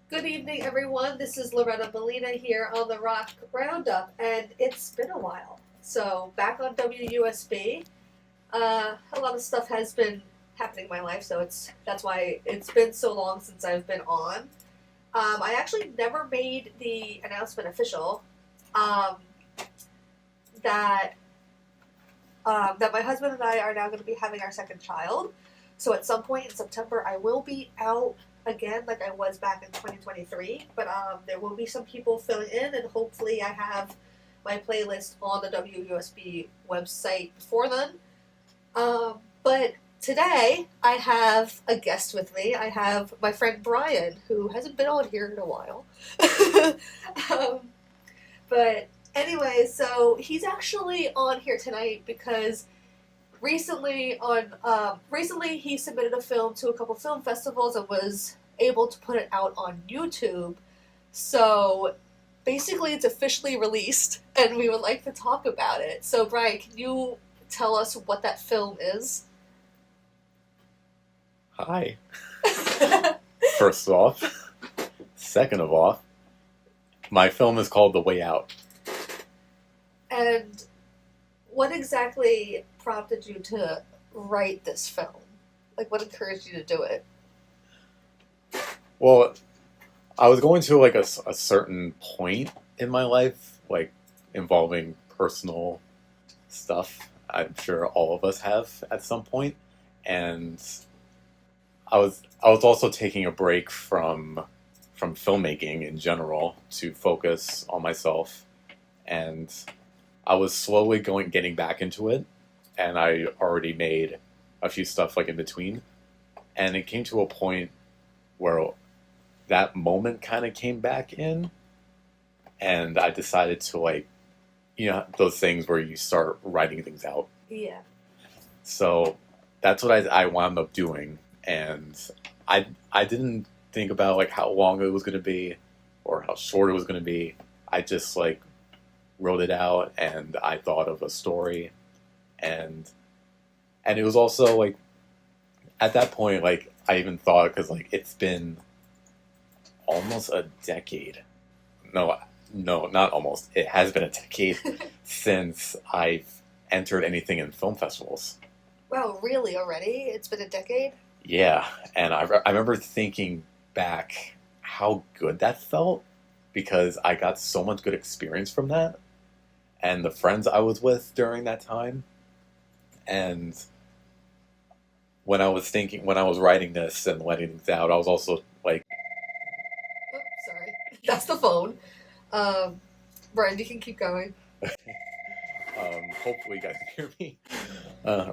Good evening, everyone. This is Loretta Meleena here on the Rock Roundup, and it's been a while. So, back on WUSB, a lot of stuff has been happening in my life, so that's why it's been so long since I've been on. I actually never made the announcement official um, that that my husband and I are now going to be having our second child. So at some point in September, I will be out again, like I was back in 2023. But there will be some people filling in, and hopefully, I have my playlist on the WUSB website before then. But today, I have a guest with me. I have my friend Brian, who hasn't been on here in a while. um, but anyway, so he's actually on here tonight because recently he submitted a film to a couple film festivals and was able to put it out on YouTube. So basically, it's officially released, and we would like to talk about it. So Brian, can you tell us what that film is? Hi. First off. Second of all, my film is called The Way Out. And what exactly prompted you to write this film? Like, what encouraged you to do it? Well, I was going to like a certain point in my life, like involving personal stuff. I'm sure all of us have at some point, and I was also taking a break from filmmaking in general to focus on myself, and I was slowly getting back into it, and I already made a few stuff like in between, and it came to a point where that moment kind of came back in, and I decided to those things where you start writing things out. Yeah. So that's what I wound up doing, and I didn't think about like how long it was going to be or how short it was going to be. I just like wrote it out, and I thought of a story, and it was also like at that point, like I even thought, because like it's been almost a decade. No, no, not almost. It has been a decade since I've entered anything in film festivals. Wow, really? Already? It's been a decade? Yeah, and I remember thinking back how good that felt, because I got so much good experience from that, and the friends I was with during that time. And when I was writing this and letting things out, I was also like, Oh, sorry. That's the phone. Um, Brian, you can keep going. hopefully you guys can hear me.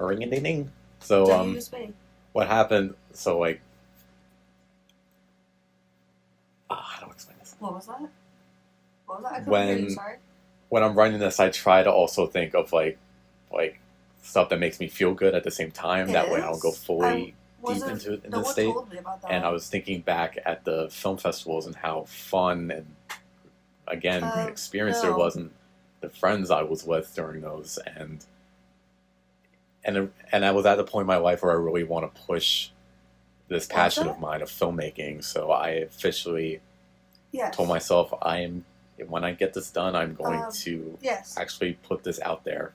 Ring a ding ding. So Don't use me. what happened? So like, how do I explain this? What was that? What was that? I couldn't hear you, When sorry. when I'm writing this, I try to also think of like stuff that makes me feel good at the same time. It That way, I don't go is? fully deep Wasn't into no the one state. told me about that. And I was thinking back at the film festivals and how fun and again great experience there no. was, and the friends I was with during those, and I was at the point in my life where I really want to push this passion of mine of filmmaking. So I officially Yes. told myself when I get this done, I'm going to Yes. actually put this out there,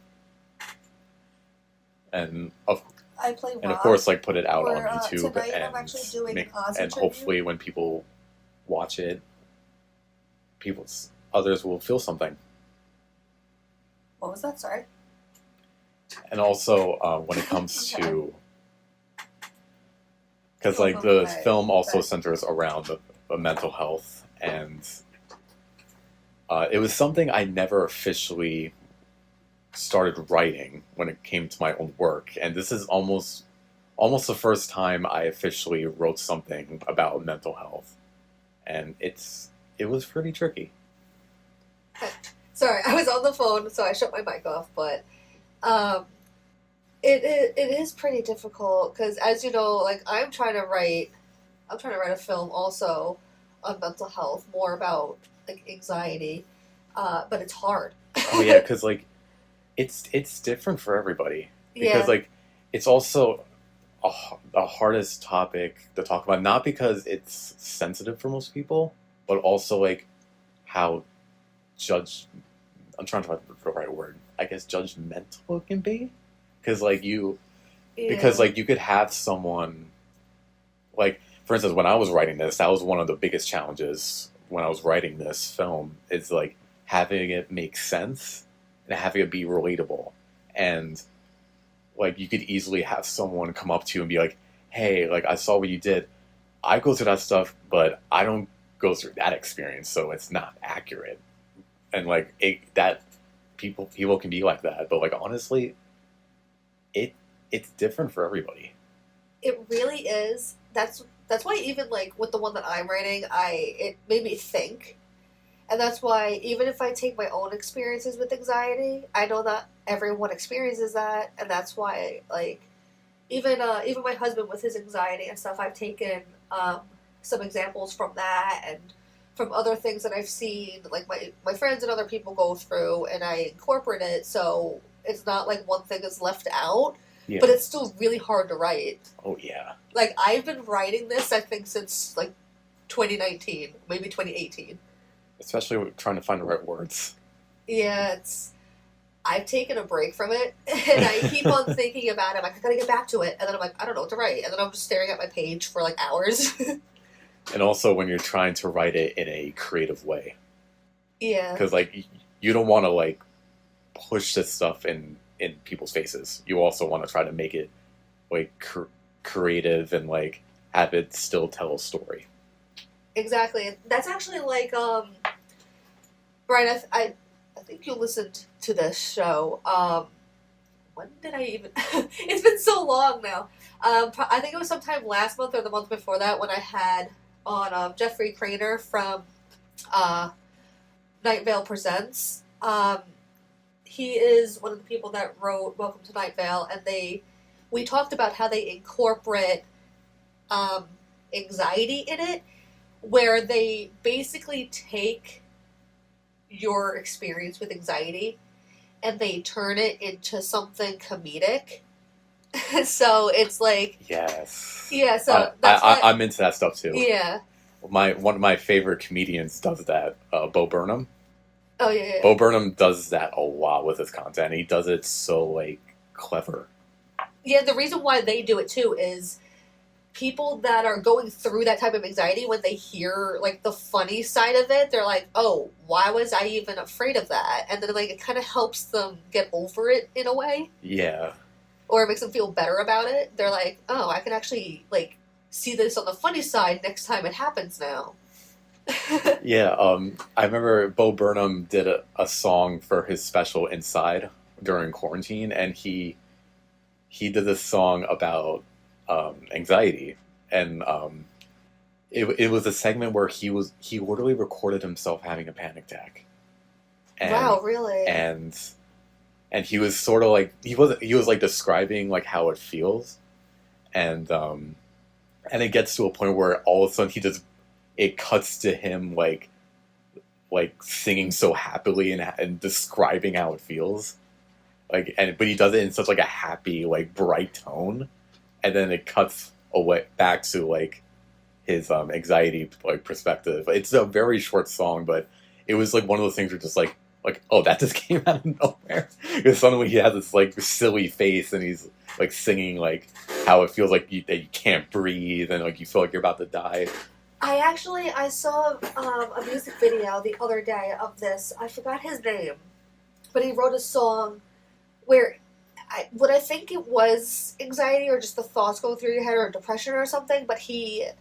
and of I play rock. and of course like put it out on YouTube, tonight and I'm actually doing an Ozzy and tribute. hopefully when people watch it, others will feel something. What was that? Sorry. And also when it comes Okay. to, because Go like from the my film also back. centers around the mental health, and it was something I never officially started writing when it came to my own work, and this is almost the first time I officially wrote something about mental health, and it was pretty tricky. Sorry, I was on the phone, so I shut my mic off. But um, it is pretty difficult because, as you know, like I'm trying to write a film also on mental health, more about like anxiety, but it's hard. Oh yeah, because like it's different for everybody, because Yeah. like it's also the hardest topic to talk about, not because it's sensitive for most people, but also like how judge. I'm trying to find the right word. I guess judgmental it can be, because like because Yeah. like you could have someone like, for instance, when I was writing this, that was one of the biggest challenges when I was writing this film. Is like having it make sense and having it be relatable, and like you could easily have someone come up to you and be like, "Hey, like I saw what you did. I go through that stuff, but I don't go through that experience, so it's not accurate." And like that people can be like that, but like honestly, it it's different for everybody. It really is. That's why even like with the one that I'm writing, it made me think. And that's why even if I take my own experiences with anxiety, I know that everyone experiences that, and that's why like even my husband with his anxiety and stuff, I've taken some examples from that and from other things that I've seen, like my friends and other people go through, and I incorporate it. So it's not like one thing is left out, Yeah. but it's still really hard to write. Oh yeah. Like I've been writing this, I think, since like 2019, maybe 2018. Especially with trying to find the right words. Yeah, I've taken a break from it, and I keep on thinking about it. I'm like, I gotta get back to it, and then I'm like, I don't know what to write, and then I'm just staring at my page for like hours. And also when you're trying to write it in a creative way, Yeah, because like you don't want to like push this stuff in people's faces. You also want to try to make it like creative and like have it still tell a story. exactly. And that's actually like Brian. I think you listened to this show. When did I even? It's been so long now. I think it was sometime last month or the month before that when I had on Jeffrey Craner from uh, Night Vale Presents. He is one of the people that wrote Welcome to Night Vale, and we talked about how they incorporate anxiety in it, where they basically take your experience with anxiety and they turn it into something comedic. So it's like, Yes. yeah, so that's why, I'm into that stuff too. yeah. One of my favorite comedians does that. Bo Burnham. Oh yeah, yeah. Bo Burnham does that a lot with his content. He does it so like clever. Yeah, the reason why they do it too is people that are going through that type of anxiety, when they hear like the funny side of it, they're like, "Oh, why was I even afraid of that?" And then like it kind of helps them get over it in a way, Yeah. or it makes them feel better about it. They're like, "Oh, I can actually like see this on the funny side next time it happens now." Yeah. I remember Bo Burnham did a song for his special Inside during quarantine, and he did this song about anxiety, and it was a segment where he literally recorded himself having a panic attack. And, Wow, really? And he was sort of like he was like describing like how it feels, and it gets to a point where all of a sudden it cuts to him like singing so happily and describing how it feels, like, but he does it in such like a happy like bright tone, and then it cuts away back to like his anxiety like perspective. It's a very short song, but it was like one of those things where just like oh, that just came out of nowhere, because suddenly he has this like silly face and he's like singing like how it feels like that you can't breathe and like you feel like you're about to die. I saw a music video the other day of this. I forgot his name, but he wrote a song where I think it was anxiety or just the thoughts going through your head or depression or something, but it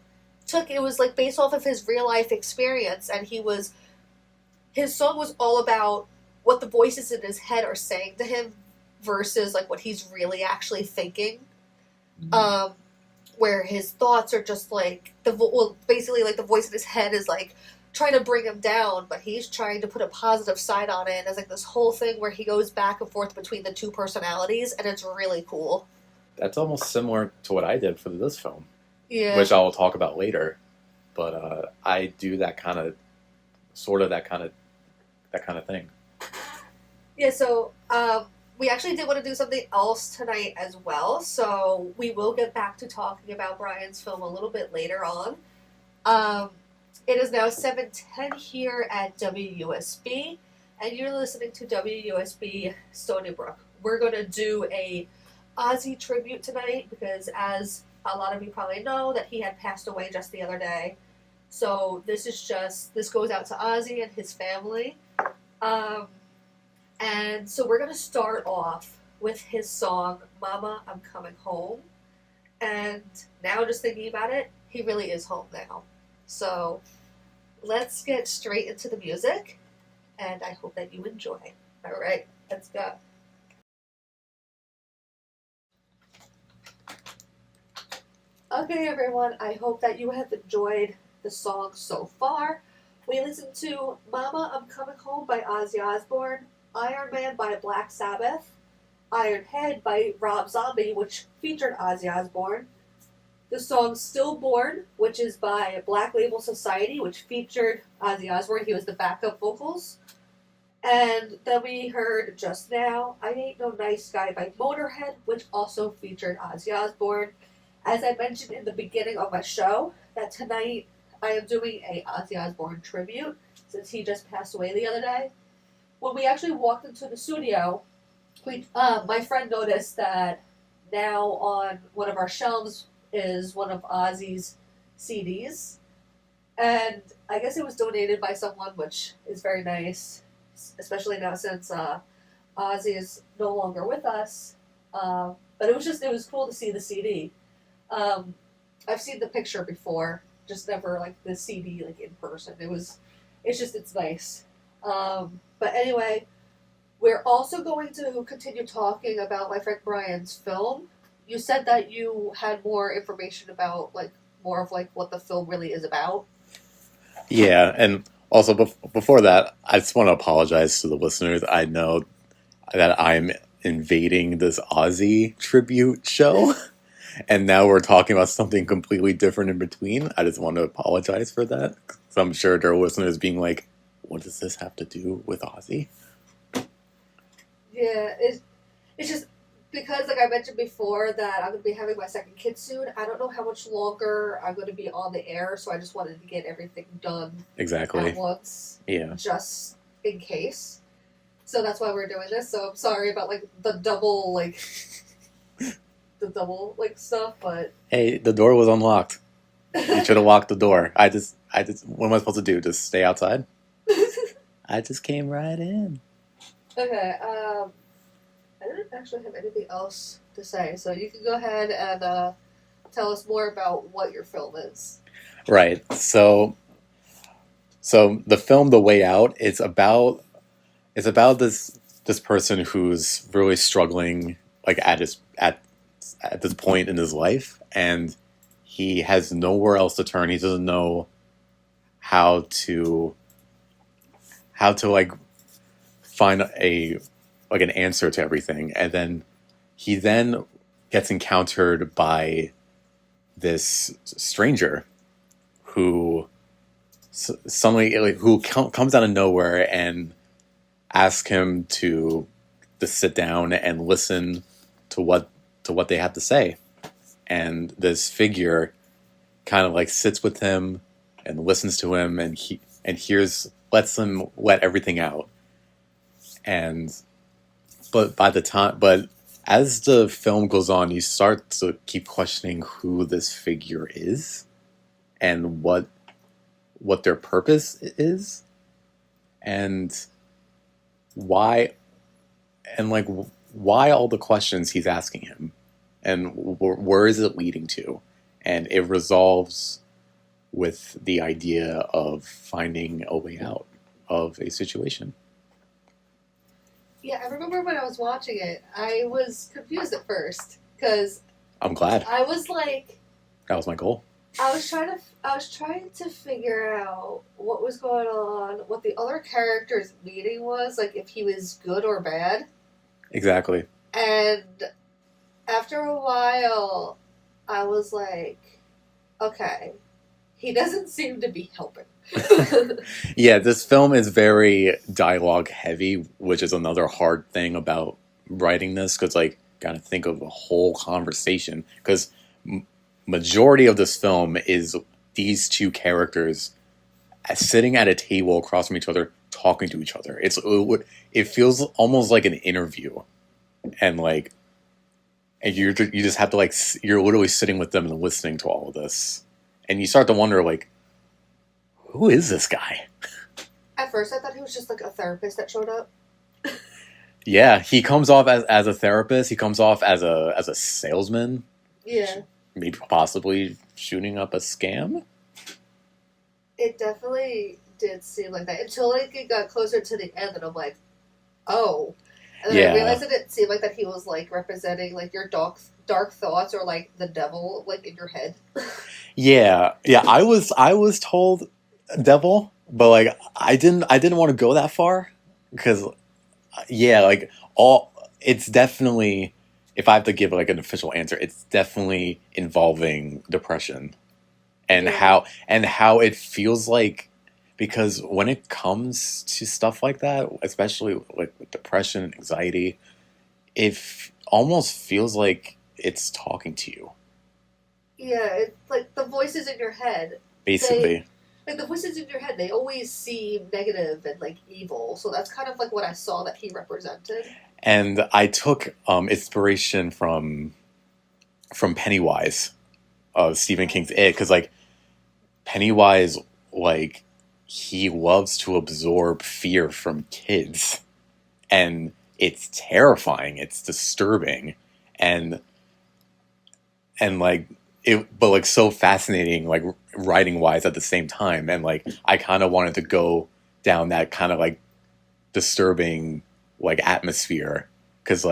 was like based off of his real life experience, and his song was all about what the voices in his head are saying to him versus like what he's really actually thinking. Mm-hmm. Where his thoughts are just like basically like the voice in his head is like trying to bring him down, but he's trying to put a positive side on it. And it's like this whole thing where he goes back and forth between the two personalities, and it's really cool. That's almost similar to what I did for this film, Yeah. which I will talk about later. But I do that kind of, sort of that kind of thing. Yeah. So we actually did want to do something else tonight as well, so we will get back to talking about Brian's film a little bit later on. Um, it is now 7:10 here at WUSB, and you're listening to WUSB Stony Brook. We're going to do a Ozzy tribute tonight because, as a lot of you probably know, that he had passed away just the other day. So this goes out to Ozzy and his family. And so we're going to start off with his song, Mama, I'm Coming Home. And now just thinking about it, he really is home now. So let's get straight into the music, and I hope that you enjoy. All right, let's go. Okay, everyone, I hope that you have enjoyed the song so far. We listened to Mama, I'm Coming Home by Ozzy Osbourne, Iron Man by Black Sabbath, Iron Head by Rob Zombie, which featured Ozzy Osbourne, the song Stillborn, which is by Black Label Society, which featured Ozzy Osbourne. He was the backup vocals. And then we heard just now, I Ain't No Nice Guy by Motorhead, which also featured Ozzy Osbourne. As I mentioned in the beginning of my show, that tonight I am doing a Ozzy Osbourne tribute, since he just passed away the other day. When we actually walked into the studio, my friend noticed that now on one of our shelves is one of Ozzy's CDs. And I guess it was donated by someone, which is very nice, especially now since Ozzy is no longer with us. But it was cool to see the CD. I've seen the picture before, just never like the CD like in person. It's nice. But anyway, we're also going to continue talking about my friend Brian's film. You said that you had more information about more of what the film really is about. Yeah, and also before that, I just want to apologize to the listeners. I know that I'm invading this Ozzy tribute show, and now we're talking about something completely different in between. I just want to apologize for that. So I'm sure there are listeners being like, what does this have to do with Ozzy? Yeah, it's just because, like I mentioned before, that I'm going to be having my second kid soon. I don't know how much longer I'm going to be on the air, so I just wanted to get everything done Exactly. at once. Yeah. Just in case. So that's why we're doing this. So I'm sorry about the double stuff, but Hey, the door was unlocked. You should have locked the door. I just what am I supposed to do? Just stay outside? I just came right in. Okay, I didn't actually have anything else to say, so you can go ahead and tell us more about what your film is. Right. So the film The Way Out, it's about this person who's really struggling at this point in his life, and he has nowhere else to turn. He doesn't know how to find an answer to everything, and then he gets encountered by this stranger who suddenly comes out of nowhere and asks him to sit down and listen to what they have to say. And this figure kind of sits with him and listens to him, and lets him let everything out. But as the film goes on, you start to keep questioning who this figure is and what their purpose is, and why all the questions he's asking him, and where is it leading to. And it resolves with the idea of finding a way out of a situation. Yeah, I remember when I was watching it, I was confused at first, because I'm glad. I was like... That was my goal. I was trying to figure out what was going on, what the other character's meaning was, if he was good or bad. Exactly. And after a while, I was like, okay, he doesn't seem to be helping. Yeah, this film is very dialogue heavy, which is another hard thing about writing this because like gotta think of a whole conversation because majority of this film is these two characters sitting at a table across from each other talking to each other. It feels almost like an interview, and like and you just have to like you're literally sitting with them and listening to all of this, and you start to wonder like, who is this guy? At first, I thought he was just like a therapist that showed up. Yeah, he comes off as a therapist. He comes off as a salesman. Yeah. Maybe possibly shooting up a scam. It definitely did seem like that until like it got closer to the end, and I'm like, oh. And then I realized it didn't seem like that he was like representing like your dark thoughts or like the devil like in your head. Yeah. I was told devil, but like I didn't want to go that far because like it's definitely, if I have to give like an official answer, it's definitely involving depression and how it feels like, because when it comes to stuff like that, especially like with depression and anxiety, it almost feels like it's talking to you. Yeah, it's like the voices in your head. Basically. Like the voices in your head, they always seem negative and like evil. So that's kind of like what I saw that he represented. And I took inspiration from Pennywise, Stephen King's It, because like Pennywise, like he loves to absorb fear from kids, and it's terrifying, it's disturbing, and like it, but like so fascinating, like writing wise at the same time, and like I kind of wanted to go down that kind of like disturbing like atmosphere because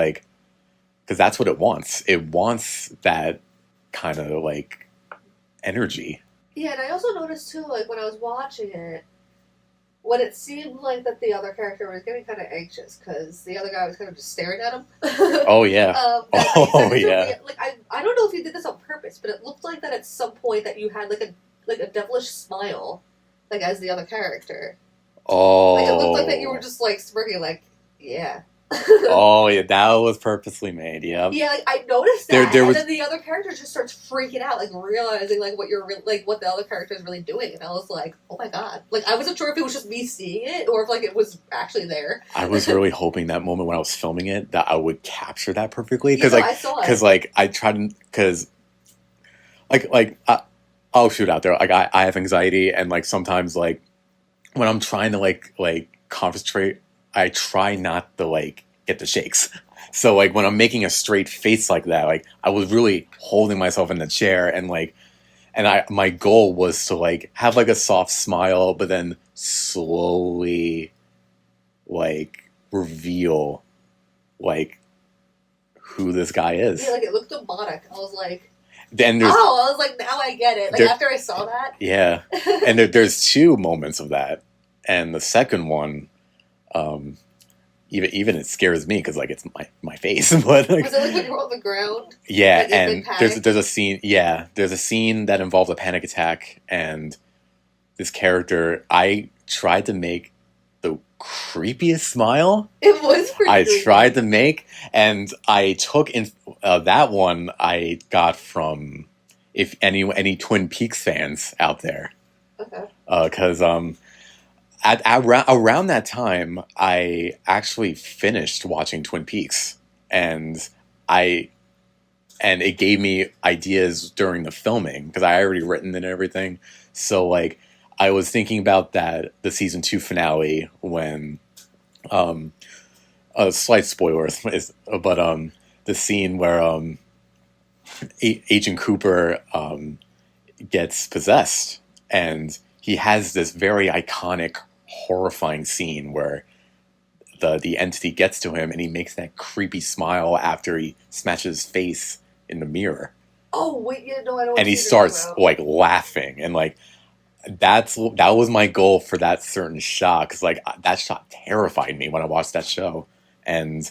that's what it wants. It wants that kind of like energy. Yeah, and I also noticed too, like when I was watching it, when it seemed like that the other character was getting kind of anxious because the other guy was kind of just staring at him. Oh yeah. Yeah. Like I don't know if you did this on purpose, but it looked like that at some point that you had like a devilish smile, like as the other character. Oh. Like it looked like that you were just like smirking, like yeah. Oh yeah, that was purposely made. Yeah. Yeah, like I noticed that, there was... and then the other character just starts freaking out, like realizing like what what the other character is really doing, and I was like, oh my god! Like I wasn't sure if it was just me seeing it or if like it was actually there. I was really hoping that moment when I was filming it that I would capture that perfectly because I saw it. Because like I tried because I'll shoot out there. Like I have anxiety, and like sometimes like when I'm trying to like concentrate, I try not to like get the shakes. So like when I'm making a straight face like that, like I was really holding myself in the chair, and my goal was to like have like a soft smile, but then slowly like reveal like who this guy is. Yeah, like it looked demonic. I was like, then I was like, now I get it. Like after I saw that. Yeah. And there's two moments of that. And the second one, even it scares me because like it's my face. But like, was it like when you were on the ground? Yeah, like, and there's a scene. Yeah, there's a scene that involves a panic attack, and this character. I tried to make the creepiest smile. It was pretty. I tried to make, and I took in that one. I got from if any Twin Peaks fans out there. Okay. Because around that time, I actually finished watching Twin Peaks, and it gave me ideas during the filming because I had already written it and everything. So like I was thinking about the season 2 finale when a slight spoiler but the scene where Agent Cooper gets possessed, and he has this very iconic, horrifying scene where the entity gets to him and he makes that creepy smile after he smashes his face in the mirror. Oh wait, yeah, no, I don't. And he starts like laughing, and like that was my goal for that certain shot, because like that shot terrified me when I watched that show, and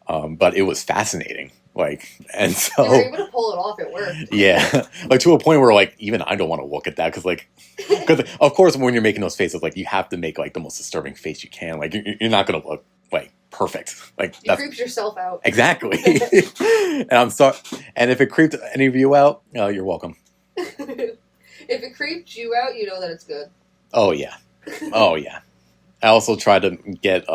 but it was fascinating. Like, and so you were able to pull it off. It worked. Yeah, like to a point where like even I don't want to look at that because of course when you're making those faces, like you have to make like the most disturbing face you can. Like you're not gonna look like perfect. Like You creeped yourself out. exactly. And I'm sorry. And if it creeped any of you out, you're welcome. If it creeped you out, you know that it's good. Oh yeah. Oh yeah. I also tried to get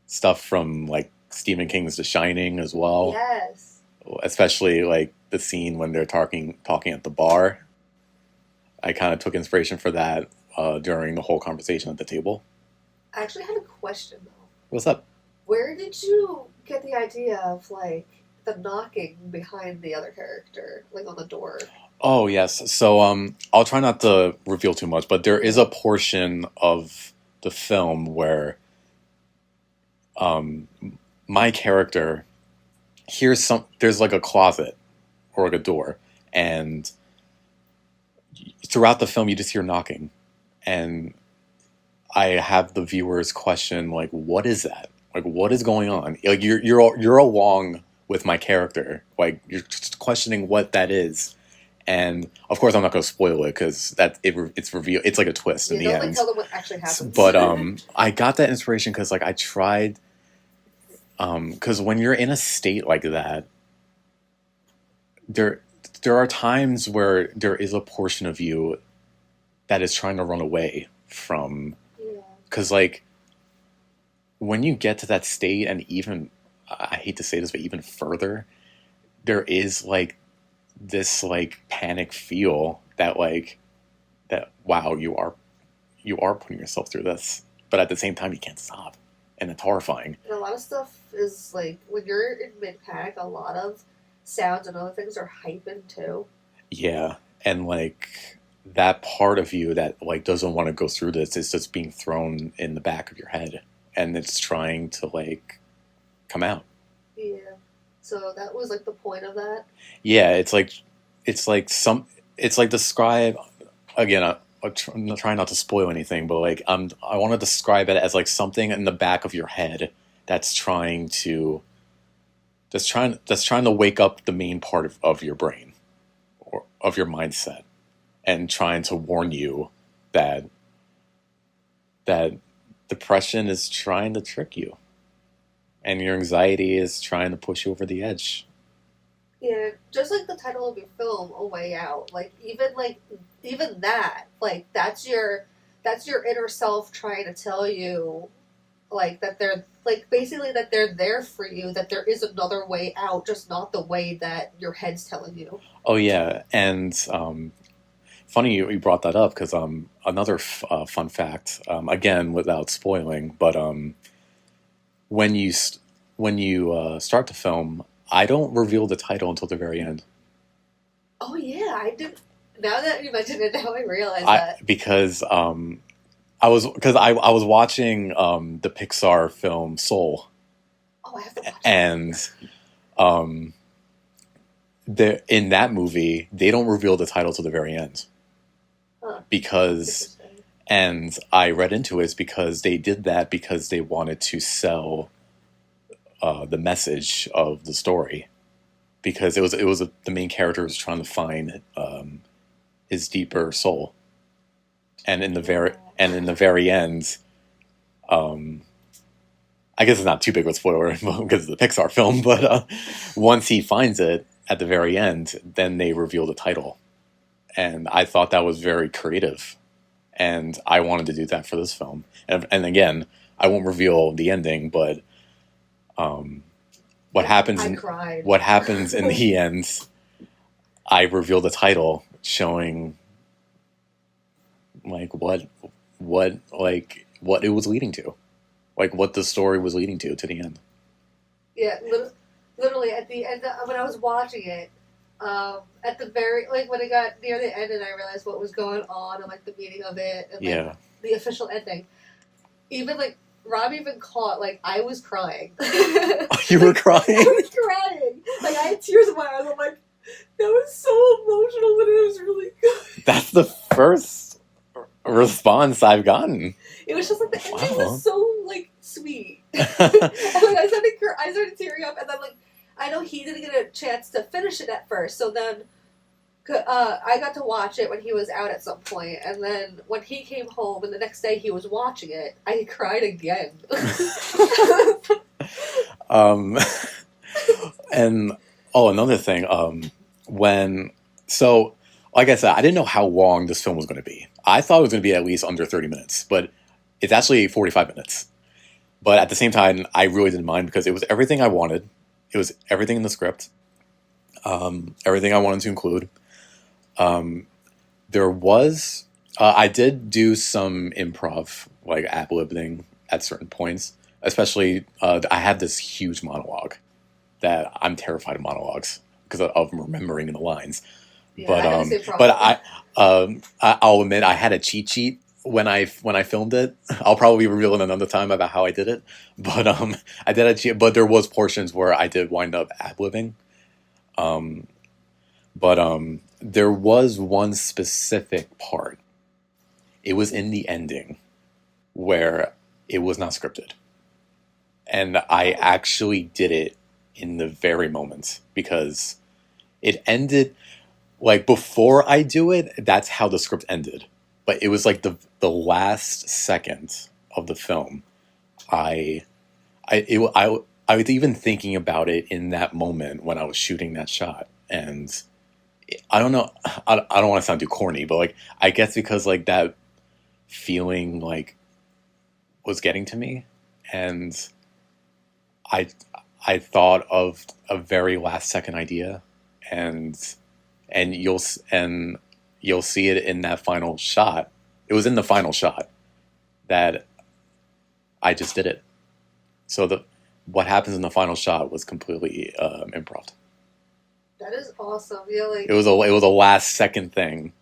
stuff from like Stephen King's The Shining as well. Yes. Especially like the scene when they're talking at the bar. I kind of took inspiration for that during the whole conversation at the table. I actually had a question though. What's up? Where did you get the idea of like the knocking behind the other character, like on the door? Oh yes. So I'll try not to reveal too much, but there is a portion of the film where my character hears there's like a closet or like a door, and throughout the film you just hear knocking, and I have the viewers question like, what is that? Like, what is going on? Like you're along with my character, like you're just questioning what that is. And of course, I'm not going to spoil it because it's revealed. It's like a twist in the end. Like tell them what actually happens. But I got that inspiration because like I tried. Because when you're in a state like that, there are times where there is a portion of you that is trying to run away from. Yeah. Because like when you get to that state, and even I hate to say this, but even further, there is like this like panic feel that like that wow, you are putting yourself through this, but at the same time you can't stop, and it's horrifying. And a lot of stuff is like when you're in mid panic, a lot of sounds and other things are hyping too. Yeah, and like that part of you that like doesn't want to go through this is just being thrown in the back of your head, and it's trying to like come out. Yeah. So that was like the point of that. Yeah, it's like describe again. I'm trying not to spoil anything, but like I want to describe it as like something in the back of your head that's trying to wake up the main part of your brain or of your mindset, and trying to warn you that depression is trying to trick you, and your anxiety is trying to push you over the edge. Yeah, just like the title of your film, A Way Out. Like even that, like that's your inner self trying to tell you, like that they're like basically that they're there for you. That there is another way out, just not the way that your head's telling you. Oh yeah, and funny you brought that up because another fun fact, again without spoiling, but when you start the film, I don't reveal the title until the very end. Oh yeah, I did. Now that you mentioned it, now I realize that because I was watching the Pixar film Soul. Oh, I have to watch it. And in that movie, they don't reveal the title to the very end. Huh. Because, and I read into it, because they did that because they wanted to sell the message of the story, because the main character was trying to find his deeper soul, and in the very end, I guess it's not too big of a spoiler because it's a Pixar film, but once he finds it at the very end, then they reveal the title, and I thought that was very creative, and I wanted to do that for this film, and again, I won't reveal the ending, but what happens in the end, I reveal the title, showing like what it was leading to, like what the story was leading to the end. Yeah, literally at the end when I was watching it, at the very when it got near the end and I realized what was going on and like the meaning of it and the official ending, even like Rob even caught, like, I was crying. You were crying? I was crying. Like, I had tears in my eyes. I'm like, that was so emotional, but it was really good. That's the first response I've gotten. It was just like, the ending was so, like, sweet. And, like, I started tearing up, and then, like, I know he didn't get a chance to finish it at first, so then I got to watch it when he was out at some point, and then when he came home and the next day he was watching it, I cried again. Um, and another thing. When so, like I said, I didn't know how long this film was going to be. I thought it was going to be at least under 30 minutes, but it's actually 45 minutes. But at the same time, I really didn't mind because it was everything I wanted. It was everything in the script. Everything I wanted to include. There was I did do some improv, like ad-libbing at certain points. Especially, I had this huge monologue that I'm terrified of monologues because of remembering the lines. Yeah, But I had the same problem. I'll admit I had a cheat sheet when I filmed it. I'll probably reveal it another time about how I did it. But I did a cheat. But there was portions where I did wind up ad-libbing. But there was one specific part. It was in the ending where it was not scripted. And I actually did it in the very moment because it ended like before I do it, that's how the script ended. But it was like the last second of the film. I was even thinking about it in that moment when I was shooting that shot. And I don't know, I don't want to sound too corny, but like I guess because like that feeling like was getting to me, and I I thought of a very last second idea, and and you'll and you'll see it in that final shot. It was in the final shot that I just did it. So the what happens in the final shot was completely improv. That is awesome. Yeah, like It was a last second thing,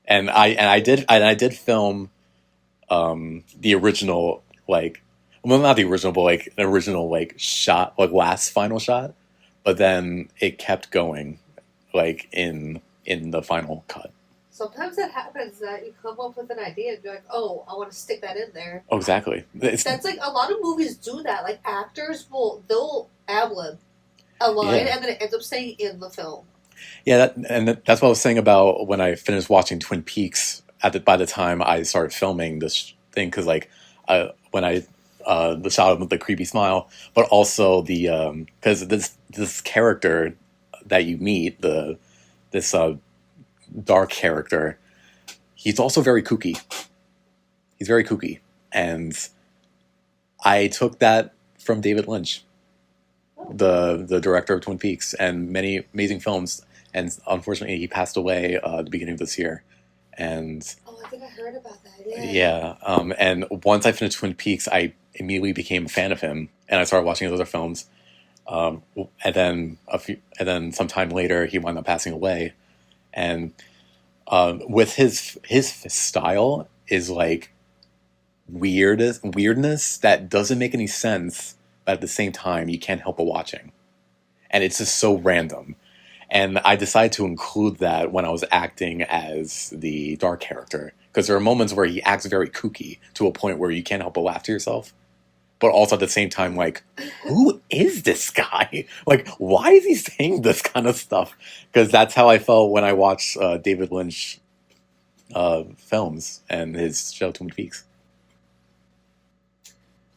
and I did film the original, like, well, not the original, but like an original like shot, like last final shot, but then it kept going like in the final cut. sometimes it happens that you come up with an idea and you're like, oh, I want to stick that in there. Oh, exactly. That's like a lot of movies do that. Like actors they'll ad-lib a line Yeah. and then it ends up staying in the film. Yeah, that's what I was saying about when I finished watching Twin Peaks. By the time I started filming this thing, because like when I the shot of the creepy smile, but also the because this character that you meet, this dark character, he's also very kooky. He's very kooky, and I took that from David Lynch, the director of Twin Peaks and many amazing films. And unfortunately, he passed away at the beginning of this year. And Oh, I think I heard about that. Yeah. yeah, and once I finished Twin Peaks, I immediately became a fan of him, and I started watching his other films. And then sometime later, he wound up passing away. And with his style is like weirdness that doesn't make any sense, but at the same time, you can't help but watching. And it's just so random. And I decided to include that when I was acting as the dark character. Because there are moments where he acts very kooky to a point where you can't help but laugh to yourself. But also at the same time, like, who is this guy? Like, why is he saying this kind of stuff? Because that's how I felt when I watched David Lynch films and his show Twin Peaks.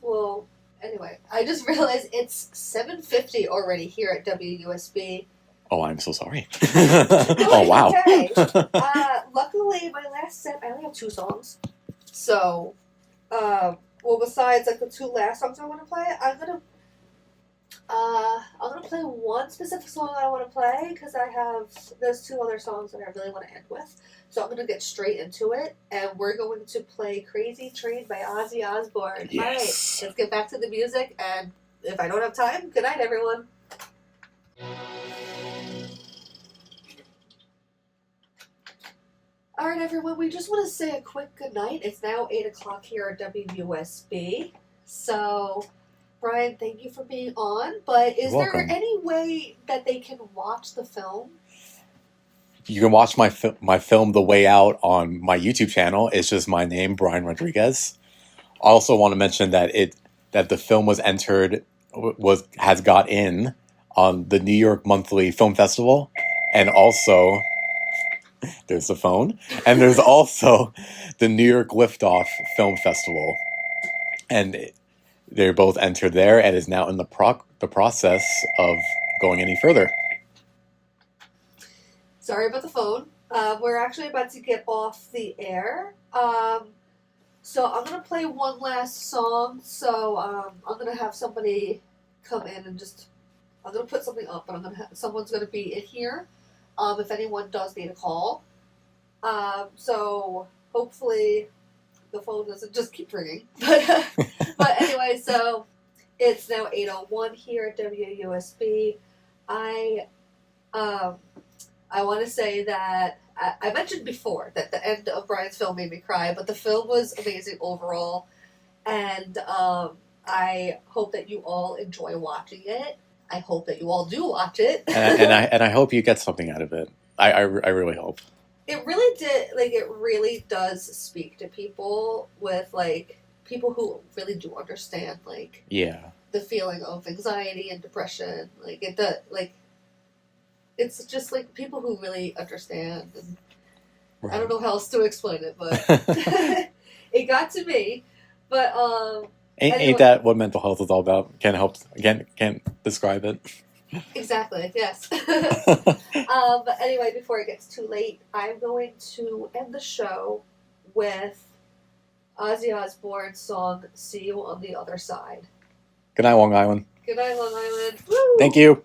Well, anyway, I just realized it's 7:50 already here at WUSB. Oh, I'm so sorry. No, Oh, wow. it's okay. Luckily, my last set, I only have 2 songs. So, well, besides like the 2 last songs I want to play, I'm gonna play one specific song I want to play because there's 2 other songs that I really want to end with. So I'm gonna get straight into it, and we're going to play "Crazy Train" by Ozzy Osbourne. Yes. All right, let's get back to the music, and if I don't have time, good night, everyone. All right, everyone, we just want to say a quick good night. It's now 8 o'clock here at WUSB. So, Brian, thank you for being on. But is You're there welcome. any way that they can watch the film? You can watch my film The Way Out on my YouTube channel. It's just my name, Brian Rodriguez. I also want to mention that the film was got in on the New York Monthly Film Festival, and also There's the phone. And there's also the New York Liftoff Film Festival. And they both entered there and is now in the process of going any further. Sorry about the phone. We're actually about to get off the air. So I'm going to play one last song. So I'm going to have somebody come in and I'm going to put something up, but someone's going to be in here if anyone does need a call. So hopefully the phone doesn't just keep ringing. But anyway, so it's now 8:01 here at WUSB. I want to say that I mentioned before that the end of Brian's film made me cry, but the film was amazing overall, and I hope that you all enjoy watching it. I hope that you all do watch it, and I hope you get something out of it. I really hope. It really did, it really does speak to people with, people who really do understand, the feeling of anxiety and depression. It's just, people who really understand, and right. I don't know how else to explain it, but it got to me, but, Ain't that what mental health is all about? Can't describe it. Exactly, yes. But anyway, before it gets too late, I'm going to end the show with Ozzy Osbourne's song, See You on the Other Side. Good night, Long Island. Good night, Long Island. Woo! Thank you.